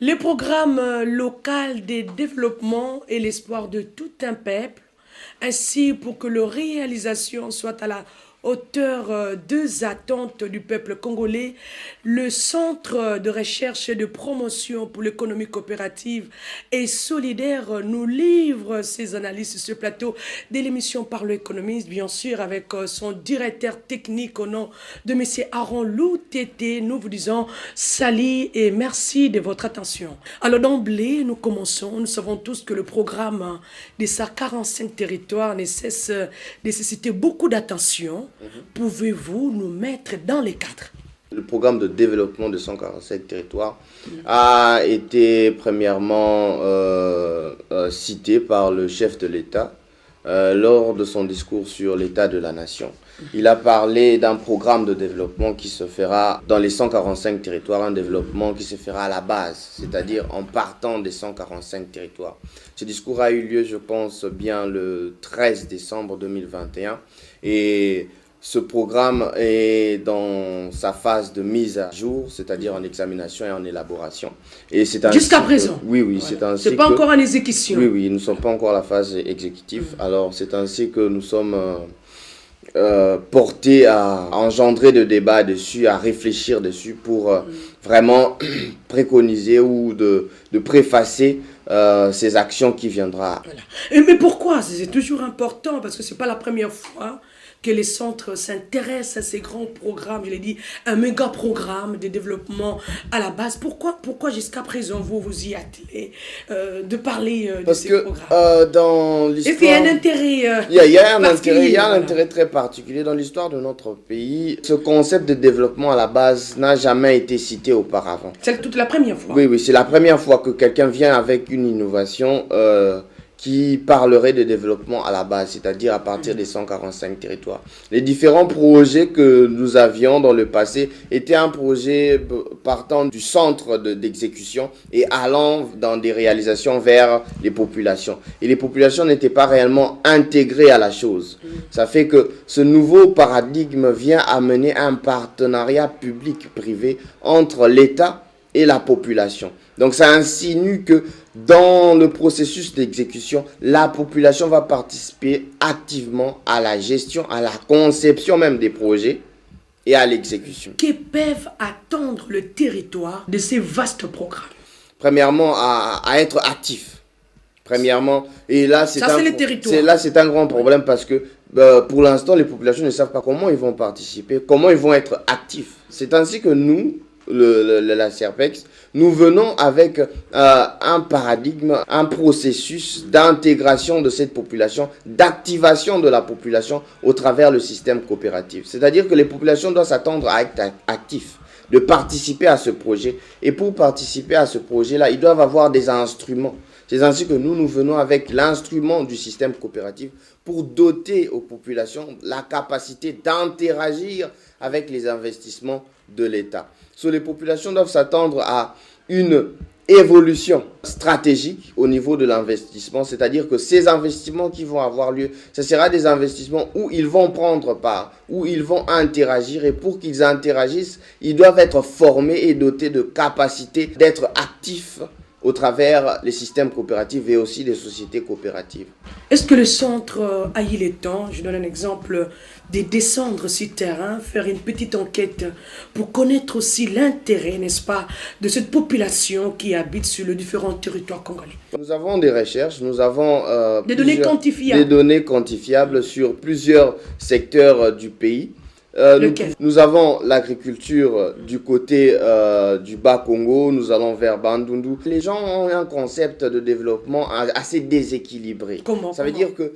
Les programmes locaux de développement et l'espoir de tout un peuple, ainsi pour que leur réalisation soit à la hauteur des attentes du peuple congolais, le Centre de recherche et de promotion pour l'économie coopérative et solidaire nous livre ses analyses sur ce plateau de l'émission Par l'économiste, bien sûr, avec son directeur technique au nom de M. Aaron Loutété. Nous vous disons salut et merci de votre attention. Alors d'emblée, nous commençons. Nous savons tous que le programme de ces 45 territoires ne cesse de nécessiter beaucoup d'attention. Pouvez-vous nous mettre dans les cadres? Le programme de développement de 147 territoires a été premièrement cité par le chef de l'État lors de son discours sur l'état de la nation. Il a parlé d'un programme de développement qui se fera dans les 145 territoires, un développement qui se fera à la base, c'est-à-dire en partant des 145 territoires. Ce discours a eu lieu, je pense, bien le 13 décembre 2021 et ce programme est dans sa phase de mise à jour, c'est-à-dire en examination et en élaboration. Jusqu'à présent? Oui, voilà. C'est pas encore en exécution? Oui, nous ne sommes pas encore à la phase exécutive. Alors, c'est ainsi que nous sommes portés à engendrer de débats dessus, à réfléchir dessus pour vraiment préconiser ou de préfacer ces actions qui viendra. Voilà. Mais pourquoi? C'est toujours important parce que c'est pas la première fois que les centres s'intéressent à ces grands programmes, je l'ai dit, un méga programme de développement à la base. Pourquoi jusqu'à présent vous vous y attelez de parler de ces programmes? Parce que dans l'histoire... Est-ce qu'il y a un intérêt Il y a un intérêt très particulier dans l'histoire de notre pays. Ce concept de développement à la base n'a jamais été cité auparavant. C'est toute la première fois? Oui, c'est la première fois que quelqu'un vient avec une innovation qui parlerait de développement à la base, c'est-à-dire à partir des 145 territoires. Les différents projets que nous avions dans le passé étaient un projet partant du centre d'exécution et allant dans des réalisations vers les populations. Et les populations n'étaient pas réellement intégrées à la chose. Ça fait que ce nouveau paradigme vient amener un partenariat public-privé entre l'État et la population. Donc ça insinue que dans le processus d'exécution, la population va participer activement à la gestion, à la conception même des projets et à l'exécution. Que peuvent attendre le territoire de ces vastes programmes? Premièrement, à être actif. Premièrement, et là c'est un grand problème parce que pour l'instant les populations ne savent pas comment ils vont participer, comment ils vont être actifs. C'est ainsi que nous, la CERPEX, nous venons avec un paradigme, un processus d'intégration de cette population, d'activation de la population au travers le système coopératif. C'est-à-dire que les populations doivent s'attendre à être actifs, de participer à ce projet. Et pour participer à ce projet-là, ils doivent avoir des instruments. C'est ainsi que nous venons avec l'instrument du système coopératif pour doter aux populations la capacité d'interagir avec les investissements de l'État. Les populations doivent s'attendre à une évolution stratégique au niveau de l'investissement, c'est-à-dire que ces investissements qui vont avoir lieu, ce sera des investissements où ils vont prendre part, où ils vont interagir, et pour qu'ils interagissent, ils doivent être formés et dotés de capacités d'être actifs au travers les systèmes coopératifs et aussi des sociétés coopératives. Est-ce que le centre a eu le temps, je donne un exemple, de descendre sur terrain, faire une petite enquête pour connaître aussi l'intérêt, n'est-ce pas, de cette population qui habite sur les différents territoires congolais? Nous avons des recherches, nous avons des données quantifiables sur plusieurs secteurs du pays. Nous avons l'agriculture du côté du Bas-Congo, nous allons vers Bandundu. Les gens ont un concept de développement assez déséquilibré. Comment? Ça veut dire que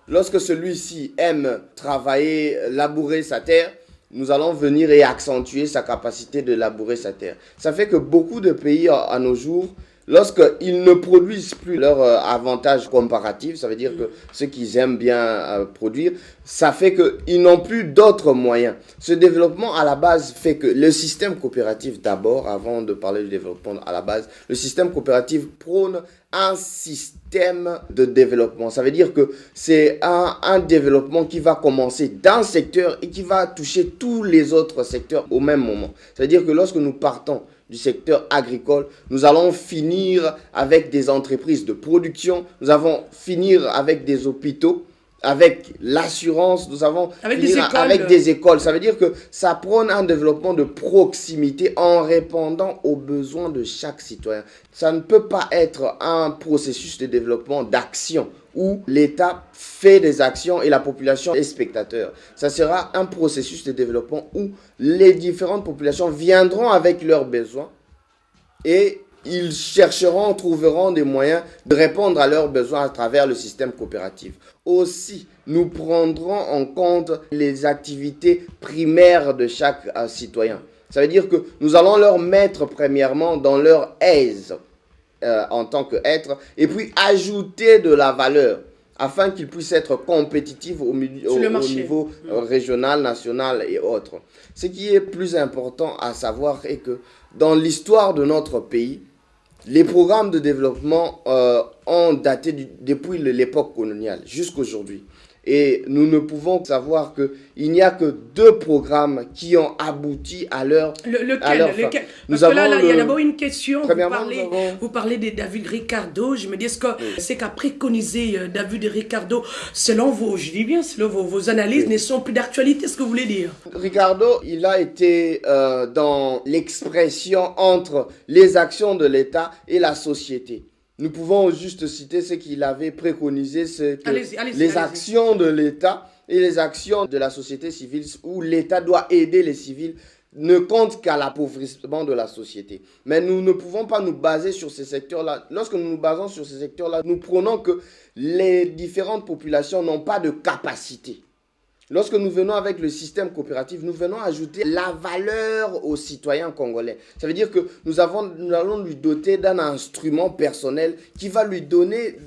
lorsque celui-ci aime travailler, labourer sa terre, nous allons venir et accentuer sa capacité de labourer sa terre. Ça fait que beaucoup de pays à nos jours, lorsqu'ils ne produisent plus leur avantage comparatif, ça veut dire que ceux qu'ils aiment bien produire, ça fait qu'ils n'ont plus d'autres moyens. Ce développement à la base fait que le système coopératif d'abord, avant de parler du développement à la base, le système coopératif prône un système de développement. Ça veut dire que c'est un développement qui va commencer d'un secteur et qui va toucher tous les autres secteurs au même moment. Ça veut dire que lorsque nous partons du secteur agricole, nous allons finir avec des entreprises de production, nous allons finir avec des hôpitaux, avec l'assurance, nous allons finir avec des écoles. Ça veut dire que ça prône un développement de proximité en répondant aux besoins de chaque citoyen. Ça ne peut pas être un processus de développement d'action où l'État fait des actions et la population est spectateur. Ça sera un processus de développement où les différentes populations viendront avec leurs besoins et ils trouveront des moyens de répondre à leurs besoins à travers le système coopératif. Aussi, nous prendrons en compte les activités primaires de chaque citoyen. Ça veut dire que nous allons leur mettre premièrement dans leur aise en tant qu'être et puis ajouter de la valeur afin qu'ils puissent être compétitifs au niveau régional, national et autres. Ce qui est plus important à savoir est que dans l'histoire de notre pays, les programmes de développement ont daté depuis l'époque coloniale jusqu'à aujourd'hui. Et nous ne pouvons savoir qu'il n'y a que 2 programmes qui ont abouti à leur fin. Parce que là, il y a d'abord une question. Vous parlez de David Ricardo. Je me dis, est-ce que c'est qu'a préconisé David Ricardo, selon vos analyses, ne sont plus d'actualité, ce que vous voulez dire? Ricardo, il a été dans l'expression entre les actions de l'État et la société. Nous pouvons juste citer ce qu'il avait préconisé, c'est que les actions de l'État et les actions de la société civile, où l'État doit aider les civils, ne comptent qu'à l'appauvrissement de la société. Mais nous ne pouvons pas nous baser sur ces secteurs-là. Lorsque nous nous basons sur ces secteurs-là, nous prenons que les différentes populations n'ont pas de capacité. Lorsque nous venons avec le système coopératif, nous venons ajouter la valeur aux citoyens congolais. Ça veut dire que nous allons lui doter d'un instrument personnel qui va lui donner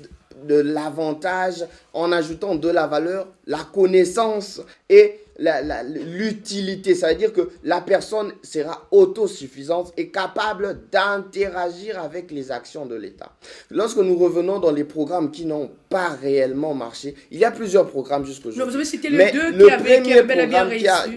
de l'avantage en ajoutant de la valeur, la connaissance et l'utilité. Ça veut dire que la personne sera autosuffisante et capable d'interagir avec les actions de l'État. Lorsque nous revenons dans les programmes qui n'ont pas réellement marché, il y a plusieurs programmes jusqu'aujourd'hui. Vous avez cité les deux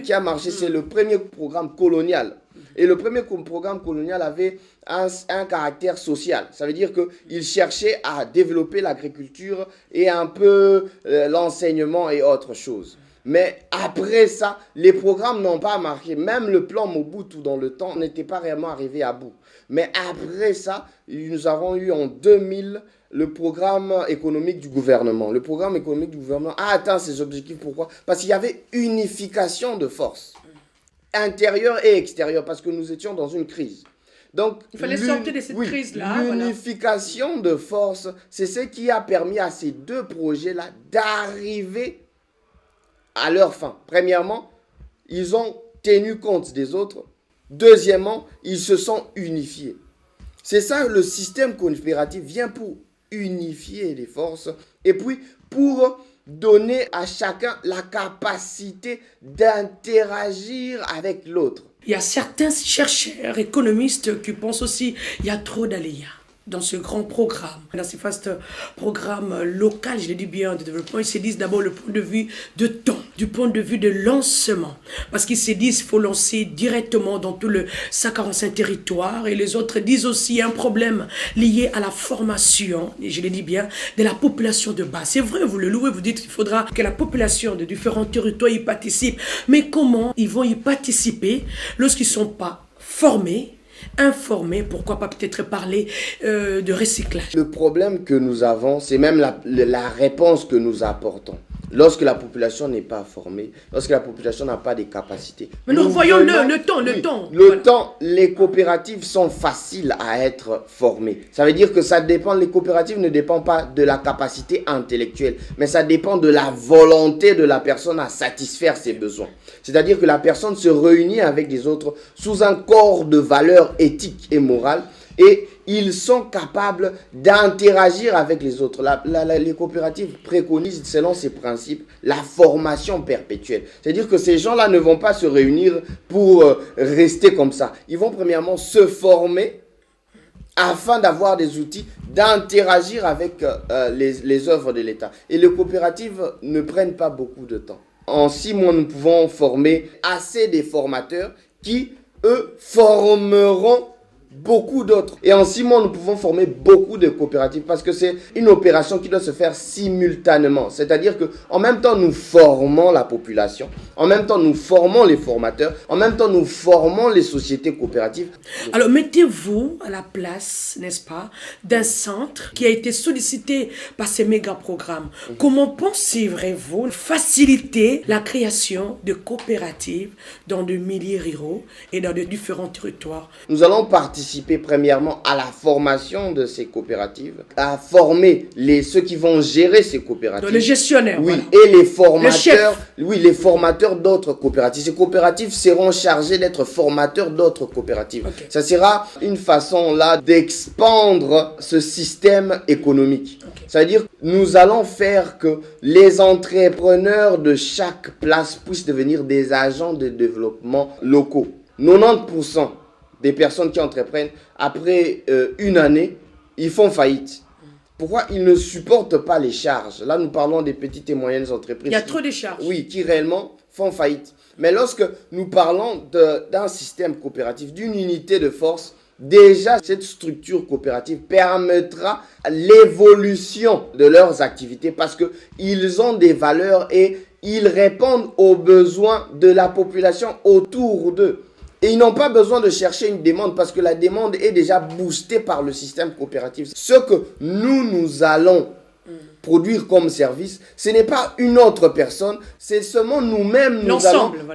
qui a marché, c'est le premier programme colonial. Et le premier programme colonial avait un caractère social. Ça veut dire qu'il cherchait à développer l'agriculture et un peu l'enseignement et autre chose. Mais après ça, les programmes n'ont pas marché. Même le plan Mobutu dans le temps n'était pas réellement arrivé à bout. Mais après ça, nous avons eu en 2000 le programme économique du gouvernement. Le programme économique du gouvernement a atteint ses objectifs. Pourquoi? Parce qu'il y avait unification de forces, intérieure et extérieure, parce que nous étions dans une crise. Donc, il fallait sortir de cette crise-là. L'unification de forces, c'est ce qui a permis à ces 2 projets-là d'arriver à leur fin. Premièrement, ils ont tenu compte des autres. Deuxièmement, ils se sont unifiés. C'est ça, le système coopératif vient pour unifier les forces et puis pour donner à chacun la capacité d'interagir avec l'autre. Il y a certains chercheurs, économistes qui pensent aussi qu'il y a trop d'aléas dans ce grand programme, dans ce vaste programme local, je le dis bien, de développement. Ils se disent d'abord le point de vue de temps, du point de vue de lancement. Parce qu'ils se disent qu'il faut lancer directement dans tout le 145 territoires. Et les autres disent aussi un problème lié à la formation, et je le dis bien, de la population de base. C'est vrai, vous le louez, vous dites qu'il faudra que la population de différents territoires y participe. Mais comment ils vont y participer lorsqu'ils ne sont pas formés, informer, pourquoi pas peut-être parler de recyclage. Le problème que nous avons, c'est même la réponse que nous apportons. Lorsque la population n'est pas formée, lorsque la population n'a pas des capacités. Mais nous voyons le temps. Les coopératives sont faciles à être formées. Ça veut dire que les coopératives ne dépendent pas de la capacité intellectuelle, mais ça dépend de la volonté de la personne à satisfaire ses besoins. C'est-à-dire que la personne se réunit avec des autres sous un corps de valeurs éthiques et morales et ils sont capables d'interagir avec les autres. Les coopératives préconisent, selon ces principes, la formation perpétuelle. C'est-à-dire que ces gens-là ne vont pas se réunir pour rester comme ça. Ils vont premièrement se former afin d'avoir des outils d'interagir avec les œuvres de l'État. Et les coopératives ne prennent pas beaucoup de temps. En 6 mois, nous pouvons former assez des formateurs qui, eux, formeront beaucoup d'autres. Et en 6 mois, nous pouvons former beaucoup de coopératives parce que c'est une opération qui doit se faire simultanément. C'est-à-dire que en même temps, nous formons la population, en même temps, nous formons les formateurs, en même temps, nous formons les sociétés coopératives. Alors, mettez-vous à la place, n'est-ce pas, d'un centre qui a été sollicité par ces méga-programmes. Comment penseriez-vous faciliter la création de coopératives dans de milieux ruraux et dans de différents territoires? Nous allons participer premièrement à la formation de ces coopératives, à former ceux qui vont gérer ces coopératives. Donc, les gestionnaires. Oui, voilà. Et les formateurs. Oui, les formateurs d'autres coopératives. Ces coopératives seront chargées d'être formateurs d'autres coopératives. Okay. Ça sera une façon là d'expandre ce système économique. Okay. C'est-à-dire nous allons faire que les entrepreneurs de chaque place puissent devenir des agents de développement locaux. 90% des personnes qui entreprennent, après une année, ils font faillite. Pourquoi? Ils ne supportent pas les charges. Là, nous parlons des petites et moyennes entreprises. Il y a trop de charges. Oui, qui réellement font faillite. Mais lorsque nous parlons d'un système coopératif, d'une unité de force, déjà cette structure coopérative permettra l'évolution de leurs activités parce qu'ils ont des valeurs et ils répondent aux besoins de la population autour d'eux. Et ils n'ont pas besoin de chercher une demande parce que la demande est déjà boostée par le système coopératif. Ce que nous allons produire comme service, ce n'est pas une autre personne, c'est seulement nous-mêmes,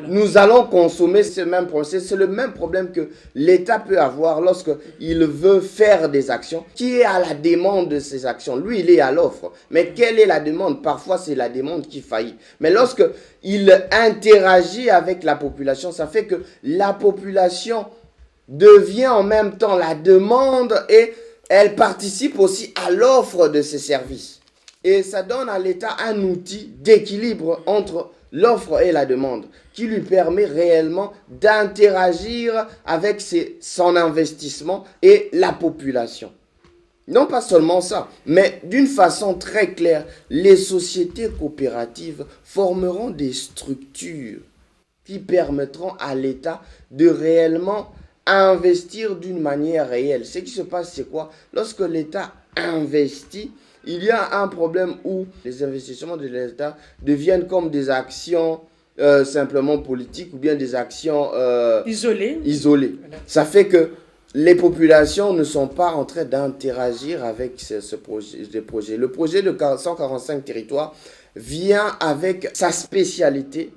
nous allons consommer ce même procès. C'est le même problème que l'État peut avoir lorsqu'il veut faire des actions. Qui est à la demande de ces actions? Lui, il est à l'offre. Mais quelle est la demande? Parfois, c'est la demande qui faillit. Mais lorsqu'il interagit avec la population, ça fait que la population devient en même temps la demande et elle participe aussi à l'offre de ces services. Et ça donne à l'État un outil d'équilibre entre l'offre et la demande qui lui permet réellement d'interagir avec son investissement et la population. Non pas seulement ça, mais d'une façon très claire, les sociétés coopératives formeront des structures qui permettront à l'État de réellement investir d'une manière réelle. Ce qui se passe, c'est quoi? Lorsque l'État investit, il y a un problème où les investissements de l'État deviennent comme des actions simplement politiques ou bien des actions isolées. Voilà. Ça fait que les populations ne sont pas en train d'interagir avec ce projet. Le projet de 145 territoires vient avec sa spécialité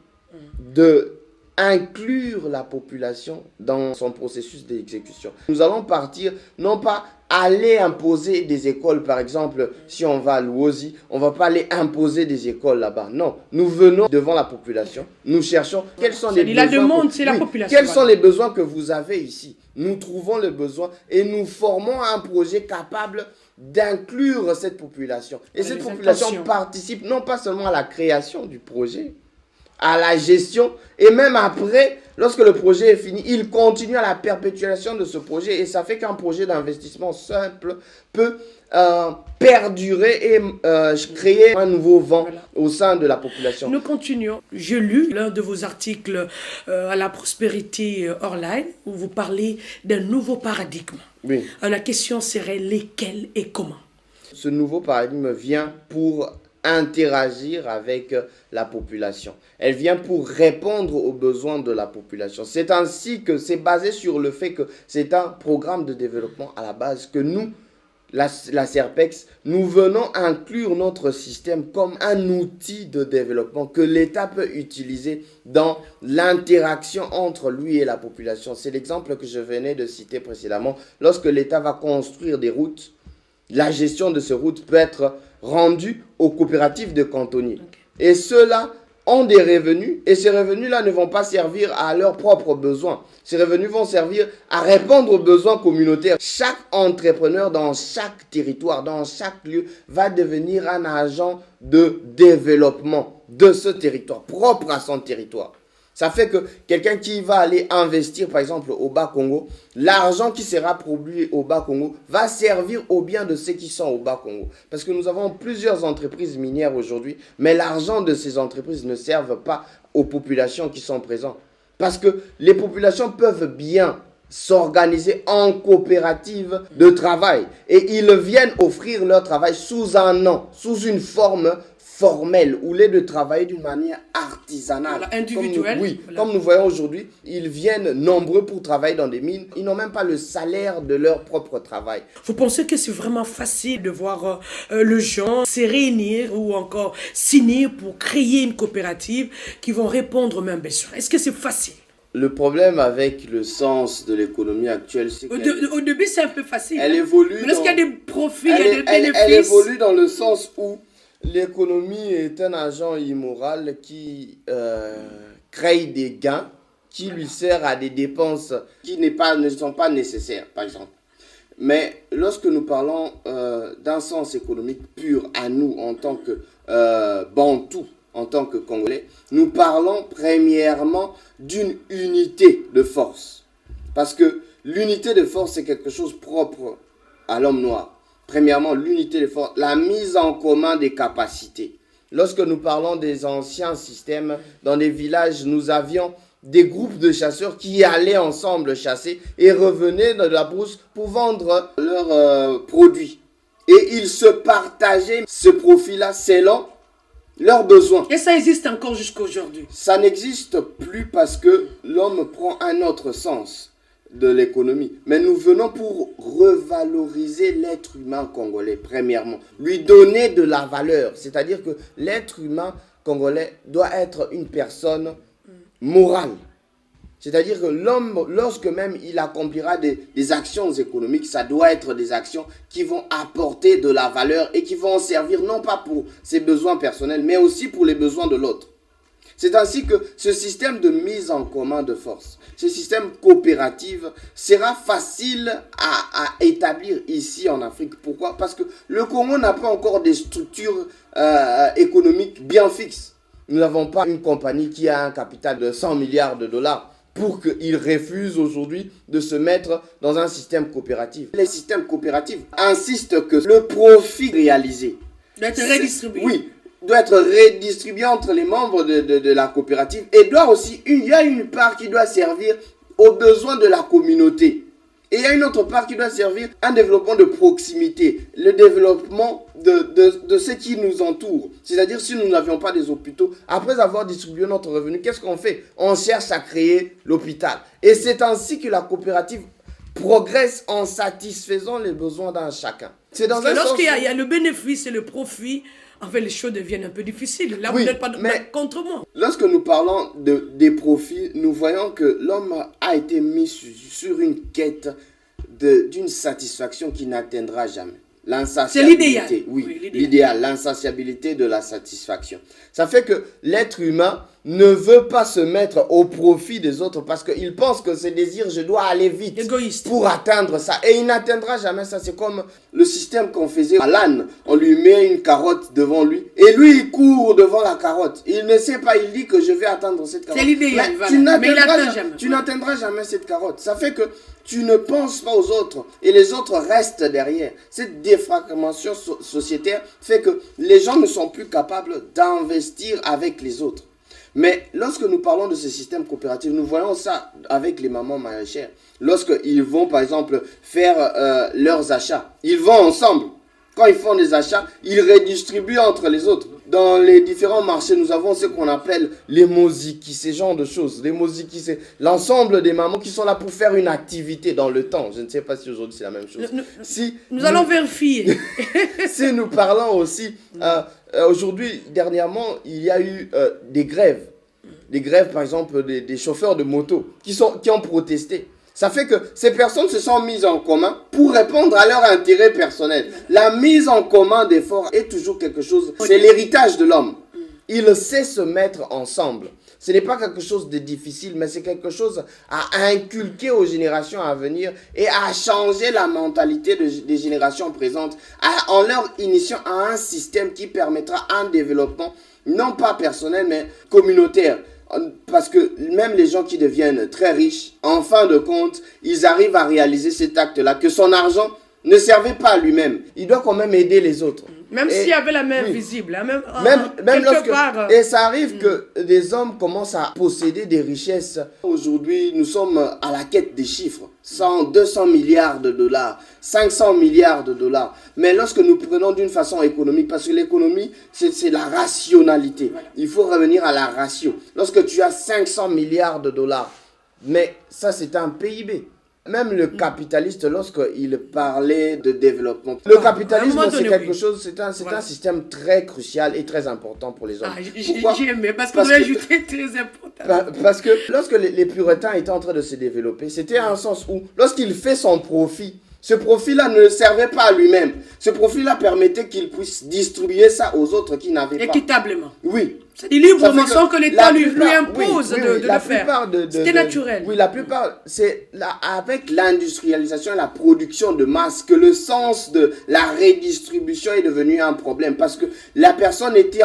de inclure la population dans son processus d'exécution. Nous allons partir, non pas aller imposer des écoles, par exemple, si on va à Luozi, on ne va pas aller imposer des écoles là-bas. Non, nous venons devant la population, nous cherchons quels sont les besoins. La demande, c'est la population. Quels sont les besoins que vous avez ici? Nous trouvons le besoin et nous formons un projet capable d'inclure cette population. Et cette population participe non pas seulement à la création du projet, à la gestion, et même après, lorsque le projet est fini, il continue à la perpétuation de ce projet, et ça fait qu'un projet d'investissement simple peut perdurer et créer un nouveau vent au sein de la population. Nous continuons. J'ai lu l'un de vos articles à la Prosperity Online où vous parlez d'un nouveau paradigme. Oui. La question serait lesquels et comment? Ce nouveau paradigme vient pour interagir avec la population. Elle vient pour répondre aux besoins de la population. C'est ainsi que c'est basé sur le fait que c'est un programme de développement à la base que nous, la CERPEX, nous venons inclure notre système comme un outil de développement que l'État peut utiliser dans l'interaction entre lui et la population. C'est l'exemple que je venais de citer précédemment. Lorsque l'État va construire des routes, la gestion de ces routes peut être rendue aux coopératives de cantonniers. Okay. Et ceux-là ont des revenus et ces revenus-là ne vont pas servir à leurs propres besoins. Ces revenus vont servir à répondre aux besoins communautaires. Chaque entrepreneur dans chaque territoire, dans chaque lieu, va devenir un agent de développement de ce territoire, propre à son territoire. Ça fait que quelqu'un qui va aller investir, par exemple, au Bas-Congo, l'argent qui sera produit au Bas-Congo va servir au bien de ceux qui sont au Bas-Congo. Parce que nous avons plusieurs entreprises minières aujourd'hui, mais l'argent de ces entreprises ne sert pas aux populations qui sont présentes. Parce que les populations peuvent bien s'organiser en coopérative de travail. Et ils viennent offrir leur travail sous un nom, sous une forme formelle, au lieu de travailler d'une manière artisanale. Individuelle. Comme nous voyons aujourd'hui, ils viennent nombreux pour travailler dans des mines. Ils n'ont même pas le salaire de leur propre travail. Vous pensez que c'est vraiment facile de voir les gens se réunir ou encore signer pour créer une coopérative qui vont répondre aux mêmes besoins? Est-ce que c'est facile? Le problème avec le sens de l'économie actuelle, c'est qu'au début, c'est un peu facile. Elle évolue. Mais lorsqu'il y a des profits, il y a des bénéfices. Elle évolue dans le sens où l'économie est un agent immoral qui crée des gains, qui lui sert à des dépenses qui ne sont pas nécessaires, par exemple. Mais lorsque nous parlons d'un sens économique pur à nous en tant que Bantous, en tant que Congolais, nous parlons premièrement d'une unité de force. Parce que l'unité de force, c'est quelque chose propre à l'homme noir. Premièrement, l'unité de force, la mise en commun des capacités. Lorsque nous parlons des anciens systèmes, dans les villages, nous avions des groupes de chasseurs qui allaient ensemble chasser et revenaient de la brousse pour vendre leurs produits. Et ils se partageaient ce profit-là selon leurs besoins. Et ça existe encore jusqu'à aujourd'hui? Ça n'existe plus parce que l'homme prend un autre sens de l'économie. Mais nous venons pour revaloriser l'être humain congolais, premièrement. Lui donner de la valeur. C'est-à-dire que l'être humain congolais doit être une personne morale. C'est-à-dire que l'homme, lorsque même il accomplira des actions économiques, ça doit être des actions qui vont apporter de la valeur et qui vont servir non pas pour ses besoins personnels, mais aussi pour les besoins de l'autre. C'est ainsi que ce système de mise en commun de force, ce système coopératif sera facile à établir ici en Afrique. Pourquoi? Parce que le Congo n'a pas encore des structures économiques bien fixes. Nous n'avons pas une compagnie qui a un capital de 100 milliards de dollars pour qu'ils refusent aujourd'hui de se mettre dans un système coopératif. Les systèmes coopératifs insistent que le profit réalisé doit être redistribué. Oui, doit être redistribué entre les membres de la coopérative et doit aussi, il y a une part qui doit servir aux besoins de la communauté. Et il y a une autre part qui doit servir un développement de proximité, le développement de ce qui nous entoure. C'est-à-dire, si nous n'avions pas des hôpitaux, après avoir distribué notre revenu, qu'est-ce qu'on fait? On cherche à créer l'hôpital. Et c'est ainsi que la coopérative progresse en satisfaisant les besoins d'un chacun. C'est dans un lorsqu'il y a le bénéfice et le profit, en fait, les choses deviennent un peu difficiles. Là, oui, vous n'êtes pas contre moi. Lorsque nous parlons des profits, nous voyons que l'homme a été mis sur une quête d'une satisfaction qui n'atteindra jamais. C'est l'idéal. Oui, l'idéal, l'insatiabilité de la satisfaction. Ça fait que l'être humain ne veut pas se mettre au profit des autres parce qu'il pense que ses désirs, je dois aller vite pour atteindre ça. Et il n'atteindra jamais ça. C'est comme le système qu'on faisait à l'âne. On lui met une carotte devant lui et lui, il court devant la carotte. Il ne sait pas, il dit que je vais atteindre cette carotte. C'est l'idéal. Mais tu n'atteindras jamais cette carotte. Ça fait que tu ne penses pas aux autres et les autres restent derrière. Cette défragmentation sociétaire fait que les gens ne sont plus capables d'investir avec les autres. Mais lorsque nous parlons de ce système coopératif, nous voyons ça avec les mamans maraîchères. Lorsqu'ils vont, par exemple, faire leurs achats, ils vont ensemble. Quand ils font des achats, ils redistribuent entre les autres. Dans les différents marchés, nous avons ce qu'on appelle les moziki, ces genres de choses. Les moziki, c'est l'ensemble des mamans qui sont là pour faire une activité dans le temps. Je ne sais pas si aujourd'hui c'est la même chose. Nous allons vérifier. Si nous parlons aussi, aujourd'hui, dernièrement, il y a eu des grèves. Des grèves, par exemple, des chauffeurs de moto qui ont protesté. Ça fait que ces personnes se sont mises en commun pour répondre à leur intérêt personnel. La mise en commun d'efforts est toujours quelque chose, c'est l'héritage de l'homme. Il sait se mettre ensemble. Ce n'est pas quelque chose de difficile, mais c'est quelque chose à inculquer aux générations à venir et à changer la mentalité des générations présentes en leur initiant à un système qui permettra un développement non pas personnel, mais communautaire. Parce que même les gens qui deviennent très riches, en fin de compte, ils arrivent à réaliser cet acte-là, que son argent ne servait pas à lui-même. Il doit quand même aider les autres. Même s'il y avait la main visible, hein, même lorsque, part, et ça arrive que des hommes commencent à posséder des richesses. Aujourd'hui, nous sommes à la quête des chiffres. 100, 200 milliards de dollars, 500 milliards de dollars. Mais lorsque nous prenons d'une façon économique, parce que l'économie, c'est la rationalité. Il faut revenir à la ratio. Lorsque tu as 500 milliards de dollars, mais ça c'est un PIB. Même le capitaliste, lorsqu'il parlait de développement, le capitalisme, c'est quelque chose, c'est un système très crucial et très important pour les hommes. J'ai aimé, parce que vous avez ajouté très important. Parce que lorsque les puritains étaient en train de se développer, c'était un sens où, lorsqu'il fait son profit, ce profit-là ne servait pas à lui-même. Ce profit-là permettait qu'il puisse distribuer ça aux autres qui n'avaient pas. Équitablement. Oui. C'est librement, sans que l'État lui impose de le faire. C'était naturel. Oui, la plupart, c'est avec l'industrialisation et la production de masse que le sens de la redistribution est devenu un problème. Parce que la personne était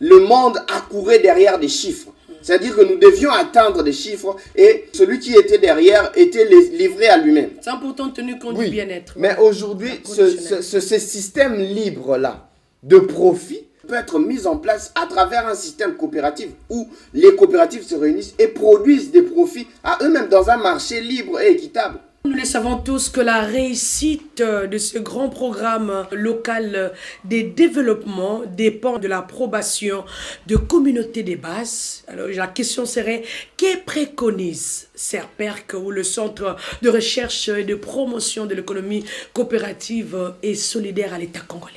le monde accourait derrière des chiffres. C'est-à-dire que nous devions atteindre des chiffres et celui qui était derrière était livré à lui-même. Sans pourtant tenir compte du bien-être. Mais aujourd'hui, ce système libre-là de profit peut être mis en place à travers un système coopératif où les coopératives se réunissent et produisent des profits à eux-mêmes dans un marché libre et équitable. Nous le savons tous que la réussite de ce grand programme local des développements dépend de l'approbation de communautés de base. Alors la question serait, que préconise CERPERC ou le Centre de recherche et de promotion de l'économie coopérative et solidaire à l'État congolais?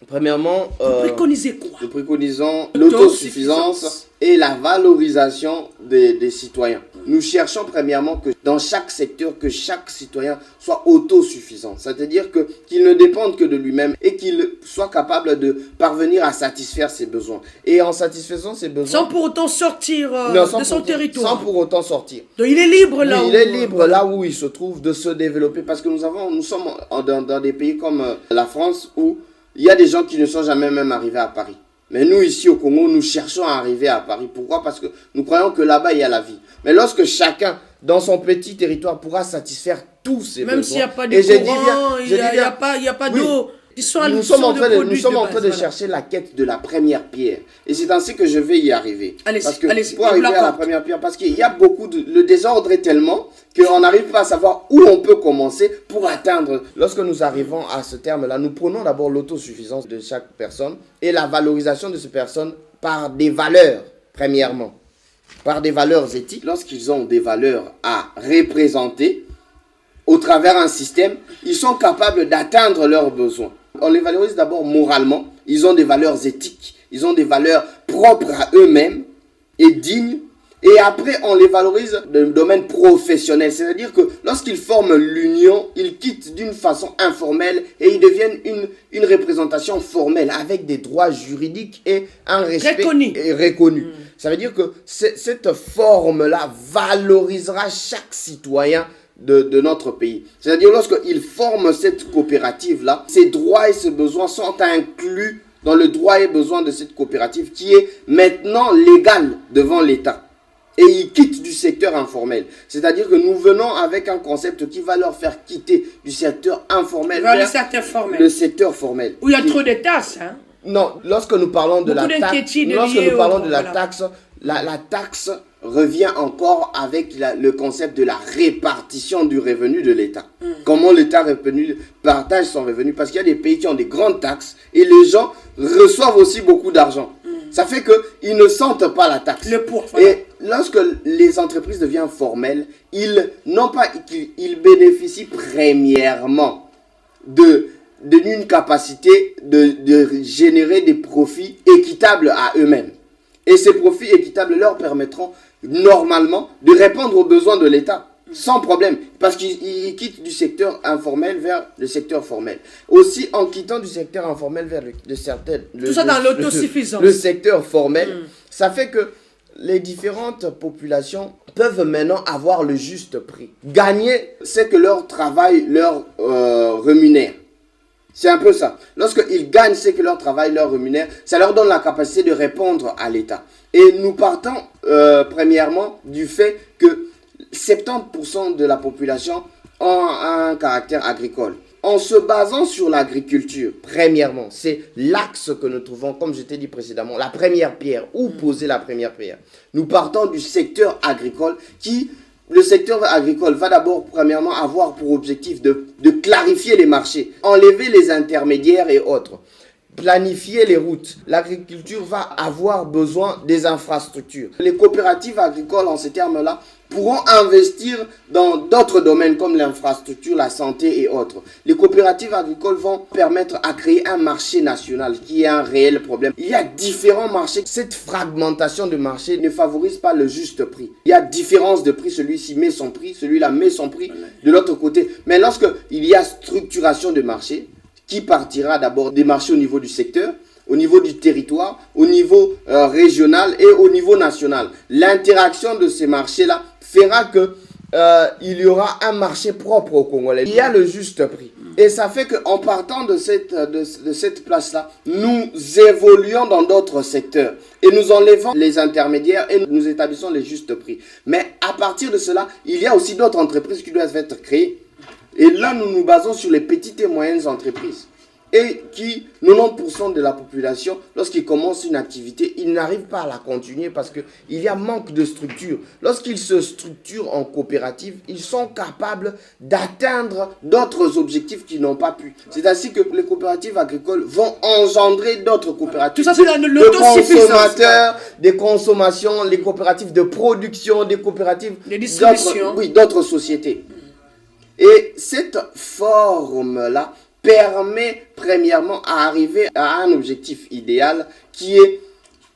Premièrement, nous préconisons l'autosuffisance et la valorisation des citoyens. Nous cherchons premièrement que dans chaque secteur, que chaque citoyen soit autosuffisant. C'est-à-dire qu'il ne dépende que de lui-même et qu'il soit capable de parvenir à satisfaire ses besoins. Et en satisfaisant ses besoins... Sans pour autant sortir de son territoire. Sans pour autant sortir. Donc il est libre là où... Il est libre là où il se trouve de se développer. Parce que nous sommes dans des pays comme la France où il y a des gens qui ne sont jamais même arrivés à Paris. Mais nous, ici au Congo, nous cherchons à arriver à Paris. Pourquoi? Parce que nous croyons que là-bas, il y a la vie. Mais lorsque chacun, dans son petit territoire, pourra satisfaire tous ses besoins... Même s'il n'y a pas de courant, il n'y a pas d'eau... Nous sommes en train de chercher la quête de la première pierre. Et c'est ainsi que je vais y arriver. Pour arriver à la première pierre, parce qu'il y a beaucoup le désordre est tellement qu'on n'arrive pas à savoir où on peut commencer pour atteindre. Lorsque nous arrivons à ce terme-là, nous prenons d'abord l'autosuffisance de chaque personne et la valorisation de ces personnes par des valeurs, premièrement. Par des valeurs éthiques. Lorsqu'ils ont des valeurs à représenter, au travers d'un système, ils sont capables d'atteindre leurs besoins. On les valorise d'abord moralement. Ils ont des valeurs éthiques. Ils ont des valeurs propres à eux-mêmes et dignes. Et après, on les valorise dans le domaine professionnel. C'est-à-dire que lorsqu'ils forment l'union, ils quittent d'une façon informelle et ils deviennent une représentation formelle avec des droits juridiques et un respect reconnu. Ça veut dire que cette forme-là valorisera chaque citoyen de notre pays. C'est-à-dire lorsqu'ils forment cette coopérative-là, ses droits et ses besoins sont inclus dans le droit et besoin de cette coopérative qui est maintenant légale devant l'État. Et ils quittent du secteur informel. C'est-à-dire que nous venons avec un concept qui va leur faire quitter du secteur informel vers le secteur formel. Où il y a trop de taxes, hein? Non, lorsque nous parlons de la taxe, la taxe revient encore avec le concept de la répartition du revenu de l'État. Comment l'État partage son revenu. Parce qu'il y a des pays qui ont des grandes taxes et les gens reçoivent aussi beaucoup d'argent. Ça fait qu'ils ne sentent pas la taxe. Le poids, voilà. Et lorsque les entreprises deviennent formelles, ils bénéficient premièrement d'une capacité de générer des profits équitables à eux-mêmes. Et ces profits équitables leur permettront normalement de répondre aux besoins de l'État sans problème, parce qu'ils quittent du secteur informel vers le secteur formel. Aussi, en quittant du secteur informel vers tout ça dans l'autosuffisance. Le secteur formel, ça fait que les différentes populations peuvent maintenant avoir le juste prix. Gagner, c'est que leur travail leur rémunère. C'est un peu ça. Lorsqu'ils gagnent, c'est que leur travail leur rémunère. Ça leur donne la capacité de répondre à l'État. Et nous partons premièrement du fait que 70% de la population ont un caractère agricole. en se basant sur l'agriculture, premièrement, c'est l'axe que nous trouvons, comme je t'ai dit précédemment, la première pierre, où poser la première pierre. Nous partons du secteur agricole le secteur agricole va d'abord, premièrement, avoir pour objectif de clarifier les marchés, enlever les intermédiaires et autres, planifier les routes. L'agriculture va avoir besoin des infrastructures. Les coopératives agricoles, en ces termes-là, pourront investir dans d'autres domaines comme l'infrastructure, la santé et autres. Les coopératives agricoles vont permettre à créer un marché national qui est un réel problème. Il y a différents marchés. Cette fragmentation de marché ne favorise pas le juste prix. Il y a différence de prix. Celui-ci met son prix, celui-là met son prix de l'autre côté. Mais lorsqu'il y a structuration de marché, qui partira d'abord des marchés au niveau du secteur, au niveau du territoire, au niveau régional et au niveau national. L'interaction de ces marchés-là fera que il y aura un marché propre au Congolais. Il y a le juste prix. Et ça fait qu'en partant de cette place-là, nous évoluons dans d'autres secteurs. Et nous enlevons les intermédiaires et nous établissons les justes prix. Mais à partir de cela, il y a aussi d'autres entreprises qui doivent être créées. Et là, nous nous basons sur les petites et moyennes entreprises. Et qui, 90% de la population, lorsqu'ils commencent une activité, ils n'arrivent pas à la continuer parce qu'il y a manque de structure. Lorsqu'ils se structurent en coopérative, ils sont capables d'atteindre d'autres objectifs qu'ils n'ont pas pu. C'est ainsi que les coopératives agricoles vont engendrer d'autres coopératives. Tout ça, c'est de consommateurs, des consommations, les coopératives de production, des coopératives d'autres sociétés. Et cette forme-là permet premièrement à arriver à un objectif idéal qui est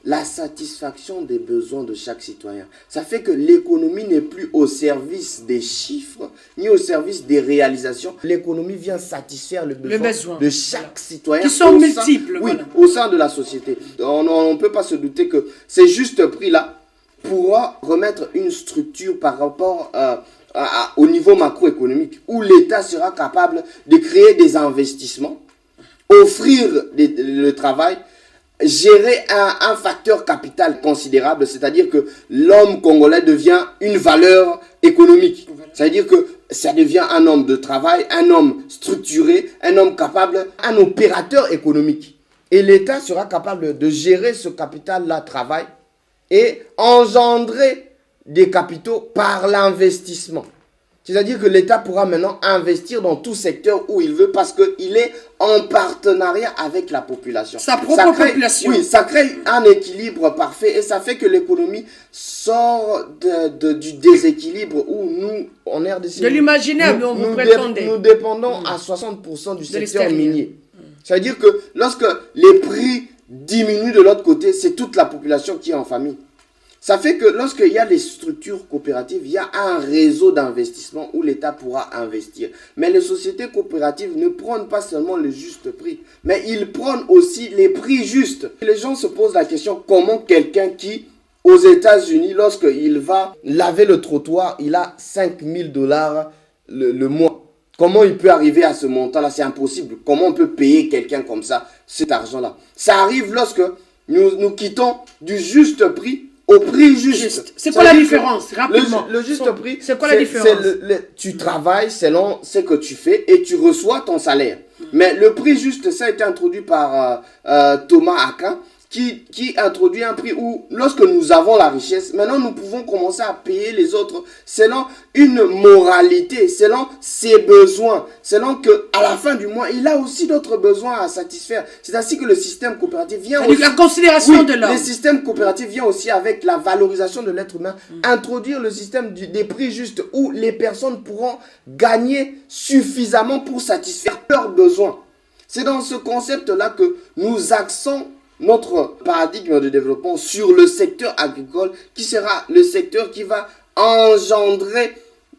la satisfaction des besoins de chaque citoyen. Ça fait que l'économie n'est plus au service des chiffres ni au service des réalisations. L'économie vient satisfaire le besoin de chaque citoyen. Qui sont multiples. Oui, au sein de la société. On ne peut pas se douter que ces justes prix-là pourra remettre une structure par rapport au niveau macroéconomique où l'État sera capable de créer des investissements, offrir le travail, gérer un facteur capital considérable, c'est-à-dire que l'homme congolais devient une valeur économique. C'est-à-dire que ça devient un homme de travail, un homme structuré, un homme capable, un opérateur économique. Et l'État sera capable de gérer ce capital-là, travail, et engendrer des capitaux par l'investissement. C'est-à-dire que l'État pourra maintenant investir dans tout secteur où il veut parce qu'il est en partenariat avec la population. Sa propre population. Oui, ça crée un équilibre parfait et ça fait que l'économie sort du déséquilibre où nous, en RDC, de l'imaginaire, nous dépendons à 60% du secteur minier. C'est-à-dire que lorsque les prix diminuent de l'autre côté, c'est toute la population qui est en famille. Ça fait que lorsqu'il y a des structures coopératives, il y a un réseau d'investissement où l'État pourra investir. Mais les sociétés coopératives ne prennent pas seulement le juste prix, mais ils prennent aussi les prix justes. Les gens se posent la question, comment quelqu'un qui, aux États-Unis, lorsqu'il va laver le trottoir, il a $5 000 le mois. Comment il peut arriver à ce montant-là? C'est impossible. Comment on peut payer quelqu'un comme ça, cet argent-là? Ça arrive lorsque nous quittons du juste prix au prix juste. C'est quoi la différence? Rapidement. Le juste prix, c'est quoi la différence? Tu travailles selon ce que tu fais et tu reçois ton salaire. Mais le prix juste, ça a été introduit par Thomas Akin, qui introduit un prix où, lorsque nous avons la richesse, maintenant nous pouvons commencer à payer les autres selon une moralité, selon ses besoins, selon que à la fin du mois, il a aussi d'autres besoins à satisfaire. C'est ainsi que le système coopératif vient aussi... La considération de l'homme. Le système coopératif vient aussi avec la valorisation de l'être humain, introduire le système des prix justes où les personnes pourront gagner suffisamment pour satisfaire leurs besoins. C'est dans ce concept-là que nous axons notre paradigme de développement sur le secteur agricole qui sera le secteur qui va engendrer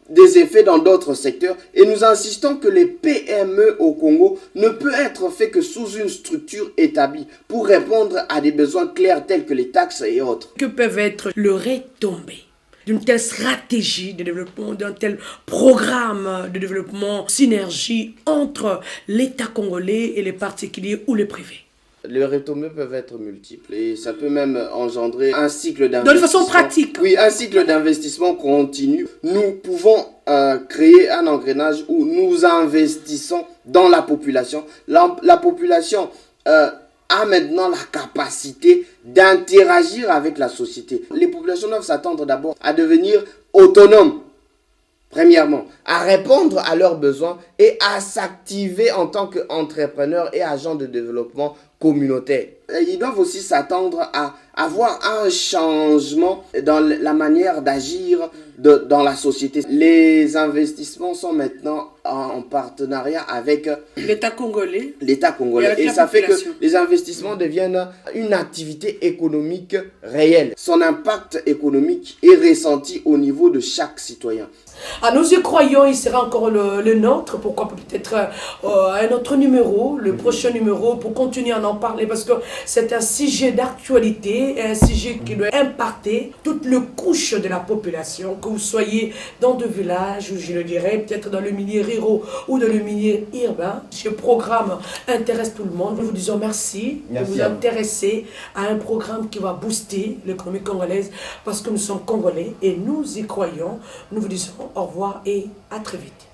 des effets dans d'autres secteurs et nous insistons que les PME au Congo ne peut être fait que sous une structure établie pour répondre à des besoins clairs tels que les taxes et autres. Que peuvent être le retombées d'une telle stratégie de développement, d'un tel programme de développement, synergie entre l'État congolais et les particuliers ou les privés? Les retombées peuvent être multiples et ça peut même engendrer un cycle d'investissement. De façon pratique. Oui, un cycle d'investissement continu. Nous pouvons créer un engrenage où nous investissons dans la population. La population a maintenant la capacité d'interagir avec la société. Les populations doivent s'attendre d'abord à devenir autonomes. Premièrement, à répondre à leurs besoins et à s'activer en tant qu'entrepreneurs et agents de développement communautaire. Ils doivent aussi s'attendre à avoir un changement dans la manière d'agir dans la société. Les investissements sont maintenant en partenariat avec l'État congolais. Et ça fait que les investissements deviennent une activité économique réelle. Son impact économique est ressenti au niveau de chaque citoyen. Ah, nous y croyons, il sera encore le nôtre, pourquoi peut-être un autre numéro, le prochain numéro, pour continuer à en parler, parce que c'est un sujet d'actualité, un sujet qui doit impacter toutes les couches de la population, que vous soyez dans des villages, ou je le dirais, peut-être dans le milieu rural ou dans le milieu urbain. Ce programme intéresse tout le monde. Nous vous disons merci de vous intéresser à un programme qui va booster l'économie congolaise, parce que nous sommes congolais et nous y croyons. Nous vous disons au revoir et à très vite.